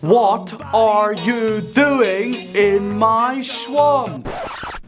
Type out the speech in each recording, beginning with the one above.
What are you doing in my swamp?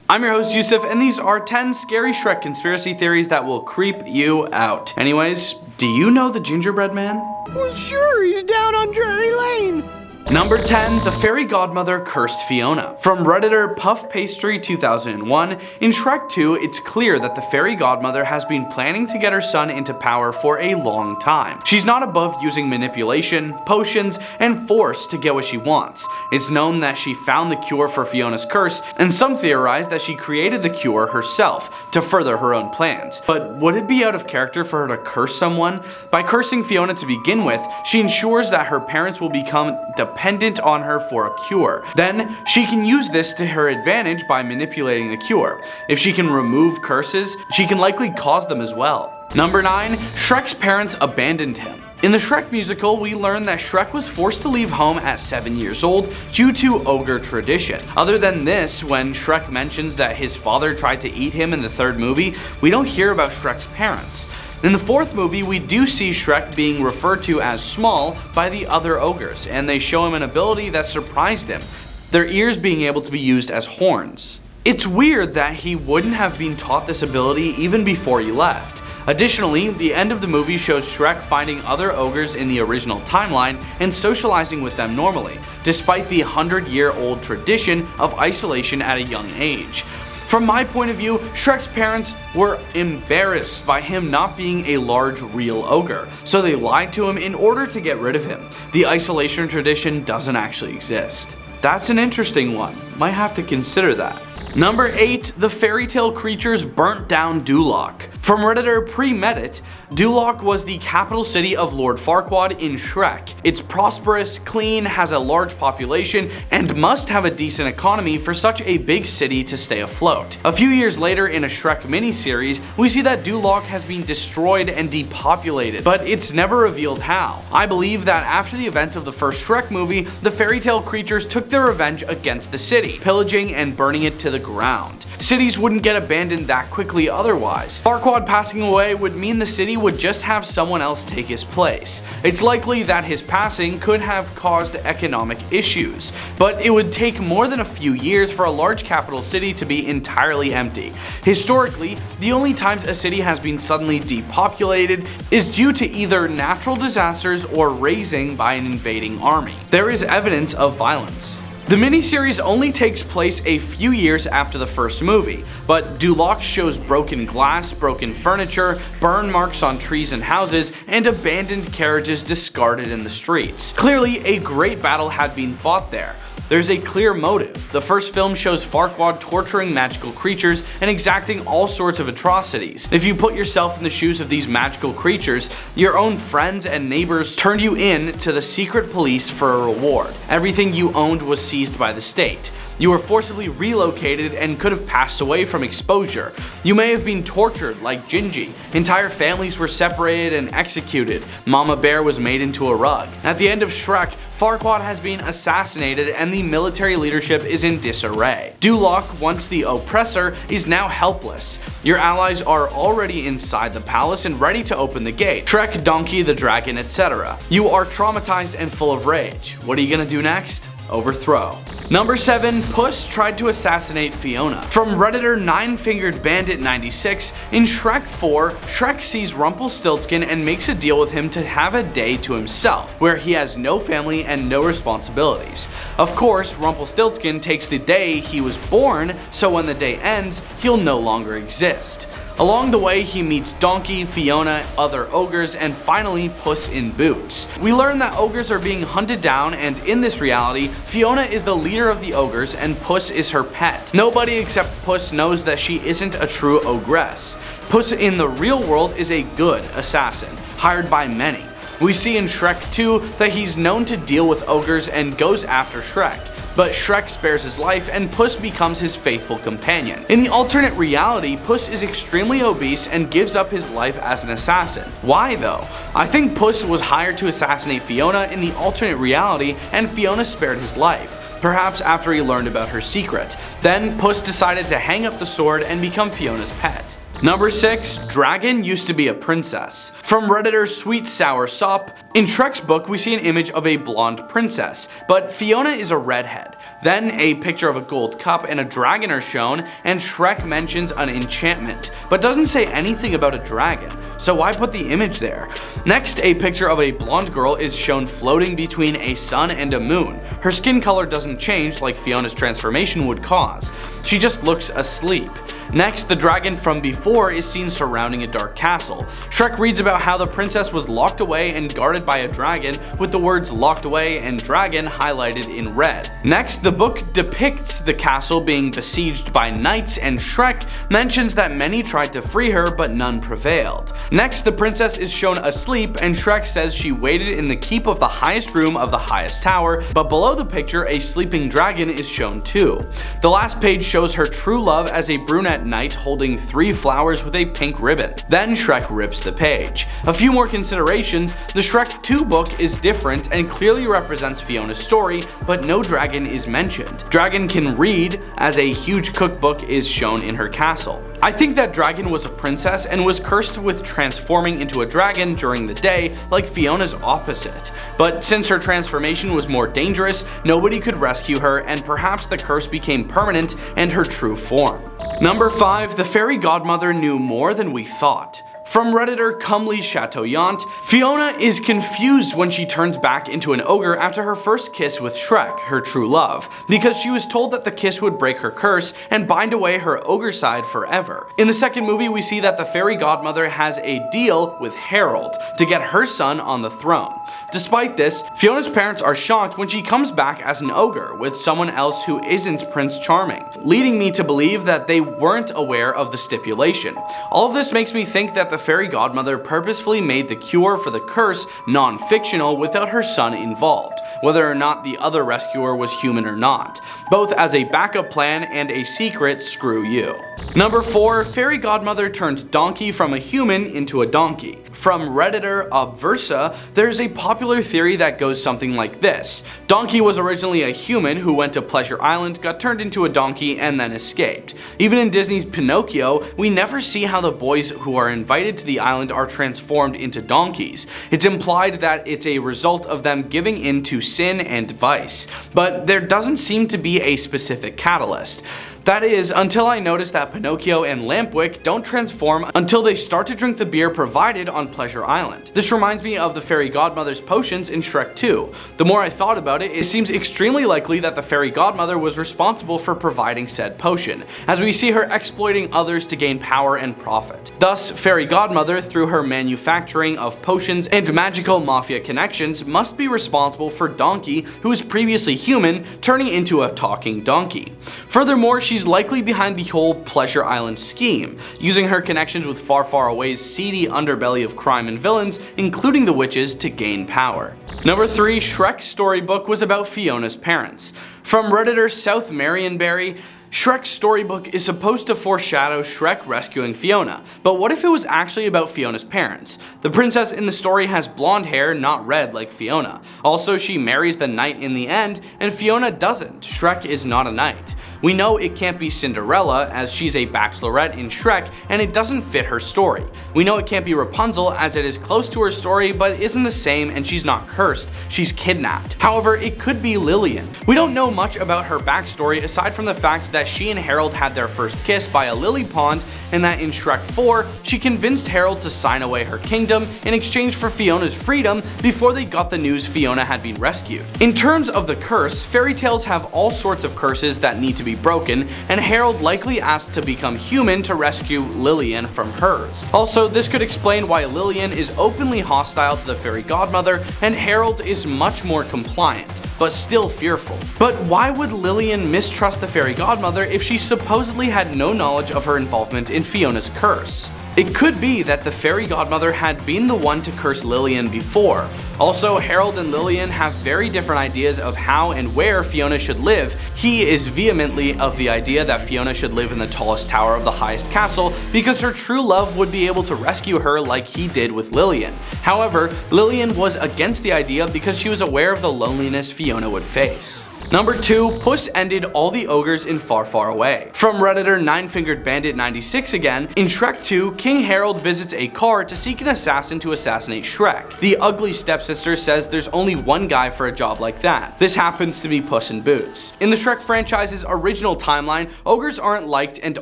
I'm your host Yusuf, and these are 10 scary Shrek conspiracy theories that will creep you out. Anyways, do you know the gingerbread man? Well, sure, he's down on Drury Lane. Number 10, the fairy godmother cursed Fiona. From Redditor Puff Pastry 2001, in Shrek 2, it's clear that the fairy godmother has been planning to get her son into power for a long time. She's not above using manipulation, potions, and force to get what she wants. It's known that she found the cure for Fiona's curse, and some theorize that she created the cure herself to further her own plans. But would it be out of character for her to curse someone? By cursing Fiona to begin with, she ensures that her parents will become dependent on her for a cure. Then, she can use this to her advantage by manipulating the cure. If she can remove curses, she can likely cause them as well. Number 9, Shrek's parents abandoned him. In the Shrek musical, we learn that Shrek was forced to leave home at 7 years old due to ogre tradition. Other than this, when Shrek mentions that his father tried to eat him in the third movie, we don't hear about Shrek's parents. In the fourth movie, we do see Shrek being referred to as small by the other ogres, and they show him an ability that surprised him, their ears being able to be used as horns. It's weird that he wouldn't have been taught this ability even before he left. Additionally, the end of the movie shows Shrek finding other ogres in the original timeline and socializing with them normally, despite the 100-year-old tradition of isolation at a young age. From my point of view, Shrek's parents were embarrassed by him not being a large real ogre, so they lied to him in order to get rid of him. The isolation tradition doesn't actually exist. That's an interesting one. Might have to consider that. Number 8, the fairy tale creatures burnt down Duloc. From Redditor Pre-Medit, Duloc was the capital city of Lord Farquaad in Shrek. It's prosperous, clean, has a large population, and must have a decent economy for such a big city to stay afloat. A few years later in a Shrek miniseries, we see that Duloc has been destroyed and depopulated, but it's never revealed how. I believe that after the events of the first Shrek movie, the fairy tale creatures took their revenge against the city, pillaging and burning it to the ground. Cities wouldn't get abandoned that quickly otherwise. Farquaad passing away would mean the city would just have someone else take his place. It's likely that his passing could have caused economic issues, but it would take more than a few years for a large capital city to be entirely empty. Historically, the only times a city has been suddenly depopulated is due to either natural disasters or razing by an invading army. There is evidence of violence. The miniseries only takes place a few years after the first movie, but Duloc shows broken glass, broken furniture, burn marks on trees and houses, and abandoned carriages discarded in the streets. Clearly, a great battle had been fought there. There's a clear motive. The first film shows Farquaad torturing magical creatures and exacting all sorts of atrocities. If you put yourself in the shoes of these magical creatures, your own friends and neighbors turned you in to the secret police for a reward. Everything you owned was seized by the state. You were forcibly relocated and could have passed away from exposure. You may have been tortured like Gingy. Entire families were separated and executed. Mama Bear was made into a rug. At the end of Shrek, Farquaad has been assassinated and the military leadership is in disarray. Duloc, once the oppressor, is now helpless. Your allies are already inside the palace and ready to open the gate. Shrek, Donkey, the dragon, etc. You are traumatized and full of rage. What are you gonna do next? Overthrow. Number 7, Puss tried to assassinate Fiona. From Redditor 9-Fingered Bandit 96, in Shrek 4, Shrek sees Rumpelstiltskin and makes a deal with him to have a day to himself, where he has no family and no responsibilities. Of course, Rumpelstiltskin takes the day he was born, so when the day ends, he'll no longer exist. Along the way, he meets Donkey, Fiona, other ogres, and finally Puss in Boots. We learn that ogres are being hunted down, and in this reality, Fiona is the leader of the ogres and Puss is her pet. Nobody except Puss knows that she isn't a true ogress. Puss in the real world is a good assassin, hired by many. We see in Shrek 2 that he's known to deal with ogres and goes after Shrek. But Shrek spares his life and Puss becomes his faithful companion. In the alternate reality, Puss is extremely obese and gives up his life as an assassin. Why though? I think Puss was hired to assassinate Fiona in the alternate reality and Fiona spared his life, perhaps after he learned about her secret. Then Puss decided to hang up the sword and become Fiona's pet. Number 6. Dragon used to be a princess. From Redditor Sweet Sour Sop, in Shrek's book we see an image of a blonde princess, but Fiona is a redhead. Then a picture of a gold cup and a dragon are shown, and Shrek mentions an enchantment, but doesn't say anything about a dragon, so why put the image there? Next, a picture of a blonde girl is shown floating between a sun and a moon. Her skin color doesn't change like Fiona's transformation would cause. She just looks asleep. Next, the dragon from before is seen surrounding a dark castle. Shrek reads about how the princess was locked away and guarded by a dragon, with the words locked away and dragon highlighted in red. Next, the book depicts the castle being besieged by knights, and Shrek mentions that many tried to free her but none prevailed. Next, the princess is shown asleep, and Shrek says she waited in the keep of the highest room of the highest tower, but below the picture a sleeping dragon is shown too. The last page shows her true love as a brunette knight holding 3 flowers with a pink ribbon. Then Shrek rips the page. A few more considerations: the Shrek 2 book is different and clearly represents Fiona's story, but no dragon is mentioned. Dragon can read, as a huge cookbook is shown in her castle. I think that Dragon was a princess and was cursed with transforming into a dragon during the day, like Fiona's opposite. But since her transformation was more dangerous, nobody could rescue her, and perhaps the curse became permanent and her true form. Number 5. The fairy godmother knew more than we thought. From Redditor Comely Chateauillant, Fiona is confused when she turns back into an ogre after her first kiss with Shrek, her true love, because she was told that the kiss would break her curse and bind away her ogre side forever. In the second movie, we see that the fairy godmother has a deal with Harold to get her son on the throne. Despite this, Fiona's parents are shocked when she comes back as an ogre with someone else who isn't Prince Charming, leading me to believe that they weren't aware of the stipulation. All of this makes me think that the fairy godmother purposefully made the cure for the curse non-fictional without her son involved, whether or not the other rescuer was human or not, both as a backup plan and a secret screw you. Number 4. Fairy godmother turned donkey from a human into a donkey. From Redditor Obversa, there's a popular theory that goes something like this: Donkey was originally a human who went to Pleasure Island, got turned into a donkey, and then escaped. Even in Disney's Pinocchio, we never see how the boys who are invited to the island are transformed into donkeys. It's implied that it's a result of them giving in to sin and vice, but there doesn't seem to be a specific catalyst. That is, until I notice that Pinocchio and Lampwick don't transform until they start to drink the beer provided on Pleasure Island. This reminds me of the fairy godmother's potions in Shrek 2. The more I thought about it, it seems extremely likely that the fairy godmother was responsible for providing said potion, as we see her exploiting others to gain power and profit. Thus, fairy godmother, through her manufacturing of potions and magical mafia connections, must be responsible for Donkey, who was previously human, turning into a talking donkey. Furthermore, she's likely behind the whole Pleasure Island scheme, using her connections with Far Far Away's seedy underbelly of crime and villains, including the witches, to gain power. Number 3. Shrek's storybook was about Fiona's parents. From Redditor South Marionberry, Shrek's storybook is supposed to foreshadow Shrek rescuing Fiona, but what if it was actually about Fiona's parents? The princess in the story has blonde hair, not red like Fiona. Also, she marries the knight in the end, and Fiona doesn't. Shrek is not a knight. We know it can't be Cinderella, as she's a bachelorette in Shrek and it doesn't fit her story. We know it can't be Rapunzel, as it is close to her story but isn't the same, and she's not cursed, she's kidnapped. However, it could be Lillian. We don't know much about her backstory aside from the fact that she and Harold had their first kiss by a lily pond, and that in Shrek 4, she convinced Harold to sign away her kingdom in exchange for Fiona's freedom before they got the news Fiona had been rescued. In terms of the curse, fairy tales have all sorts of curses that need to be broken, and Harold likely asked to become human to rescue Lillian from hers. Also, this could explain why Lillian is openly hostile to the fairy godmother and Harold is much more compliant, but still fearful. But why would Lillian mistrust the fairy godmother if she supposedly had no knowledge of her involvement in Fiona's curse? It could be that the fairy godmother had been the one to curse Lillian before. Also, Harold and Lillian have very different ideas of how and where Fiona should live. He is vehemently of the idea that Fiona should live in the tallest tower of the highest castle because her true love would be able to rescue her like he did with Lillian. However, Lillian was against the idea because she was aware of the loneliness Fiona would face. Number 2. Puss ended all the ogres in Far Far Away. From Redditor 9-Fingered Bandit 96 again, in Shrek 2, King Harold visits a car to seek an assassin to assassinate Shrek. The ugly stepsister says there's only one guy for a job like that. This happens to be Puss in Boots. In the Shrek franchise's original timeline, ogres aren't liked and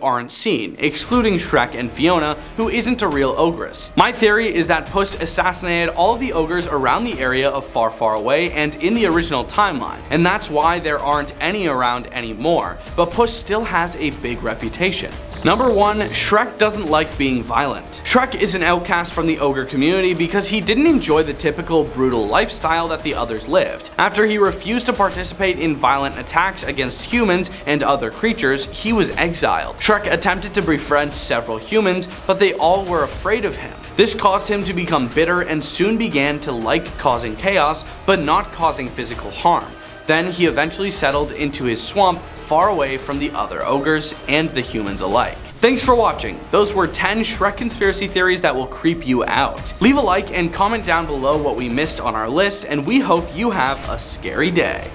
aren't seen, excluding Shrek and Fiona, who isn't a real ogress. My theory is that Puss assassinated all of the ogres around the area of Far Far Away and in the original timeline, and that's why there aren't any around anymore, but Puss still has a big reputation. Number 1. Shrek doesn't like being violent. Shrek is an outcast from the ogre community because he didn't enjoy the typical brutal lifestyle that the others lived. After he refused to participate in violent attacks against humans and other creatures, he was exiled. Shrek attempted to befriend several humans, but they all were afraid of him. This caused him to become bitter and soon began to like causing chaos, but not causing physical harm. Then he eventually settled into his swamp far away from the other ogres and the humans alike. Thanks for watching. Those were 10 Shrek conspiracy theories that will creep you out. Leave a like and comment down below what we missed on our list, and we hope you have a scary day.